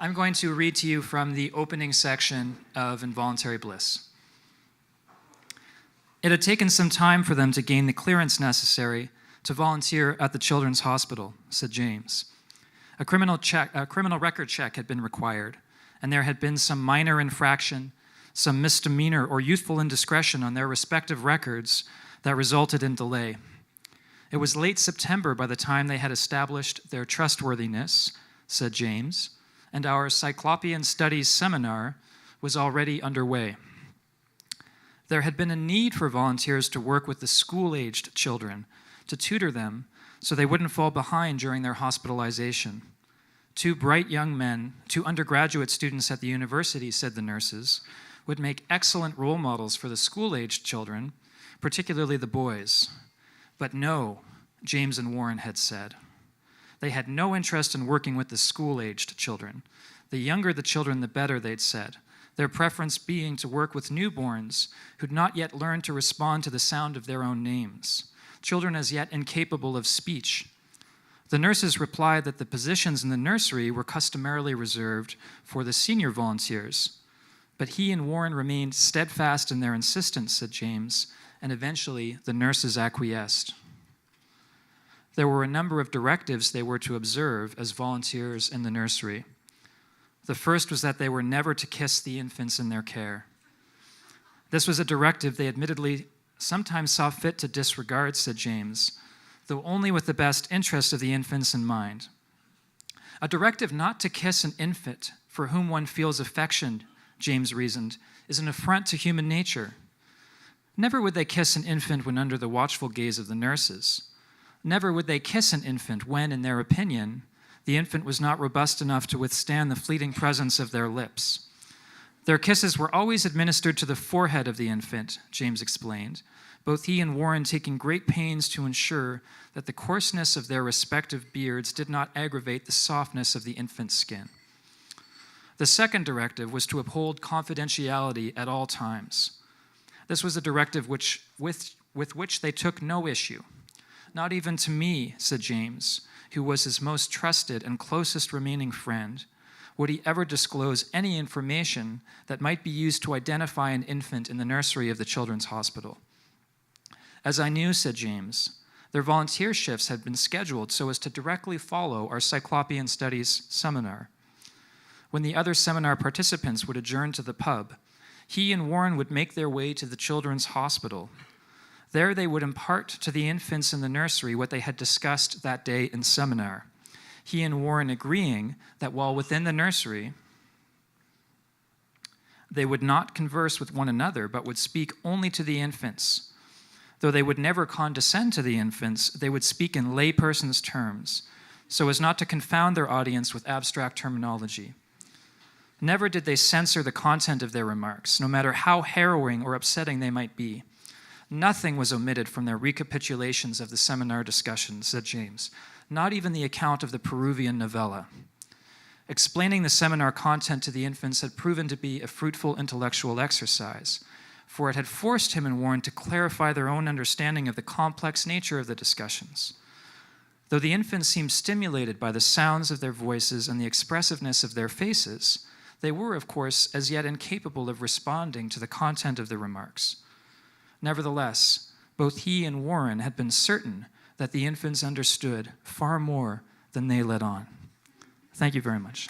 I'm going to read to you from the opening section of Involuntary Bliss. It had taken some time for them to gain the clearance necessary to volunteer at the Children's Hospital, said James. A criminal record check had been required, and there had been some minor infraction, some misdemeanor or youthful indiscretion on their respective records that resulted in delay. It was late September by the time they had established their trustworthiness, said James, and our Cyclopean Studies seminar was already underway. There had been a need for volunteers to work with the school-aged children, to tutor them so they wouldn't fall behind during their hospitalization. 2 bright young men, 2 undergraduate students at the university, said the nurses, would make excellent role models for the school-aged children, particularly the boys. But no, James and Warren had said. They had no interest in working with the school-aged children. The younger the children, the better, they'd said, their preference being to work with newborns who'd not yet learned to respond to the sound of their own names, children as yet incapable of speech. The nurses replied that the positions in the nursery were customarily reserved for the senior volunteers. But he and Warren remained steadfast in their insistence, said James, and eventually the nurses acquiesced. There were a number of directives they were to observe as volunteers in the nursery. The first was that they were never to kiss the infants in their care. This was a directive they admittedly sometimes saw fit to disregard, said James, though only with the best interest of the infants in mind. A directive not to kiss an infant for whom one feels affection, James reasoned, is an affront to human nature. Never would they kiss an infant when under the watchful gaze of the nurses. Never would they kiss an infant when, in their opinion, the infant was not robust enough to withstand the fleeting presence of their lips. Their kisses were always administered to the forehead of the infant, James explained, both he and Warren taking great pains to ensure that the coarseness of their respective beards did not aggravate the softness of the infant's skin. The second directive was to uphold confidentiality at all times. This was a directive with which they took no issue. Not even to me, said James, who was his most trusted and closest remaining friend, would he ever disclose any information that might be used to identify an infant in the nursery of the Children's Hospital. As I knew, said James, their volunteer shifts had been scheduled so as to directly follow our Cyclopean Studies seminar. When the other seminar participants would adjourn to the pub, he and Warren would make their way to the Children's Hospital. There they would impart to the infants in the nursery what they had discussed that day in seminar, he and Warren agreeing that while within the nursery, they would not converse with one another, but would speak only to the infants. Though they would never condescend to the infants, they would speak in layperson's terms, so as not to confound their audience with abstract terminology. Never did they censor the content of their remarks, no matter how harrowing or upsetting they might be. Nothing was omitted from their recapitulations of the seminar discussions, said James, not even the account of the Peruvian novella. Explaining the seminar content to the infants had proven to be a fruitful intellectual exercise, for it had forced him and Warren to clarify their own understanding of the complex nature of the discussions. Though the infants seemed stimulated by the sounds of their voices and the expressiveness of their faces, they were, of course, as yet incapable of responding to the content of the remarks. Nevertheless, both he and Warren had been certain that the infants understood far more than they let on. Thank you very much.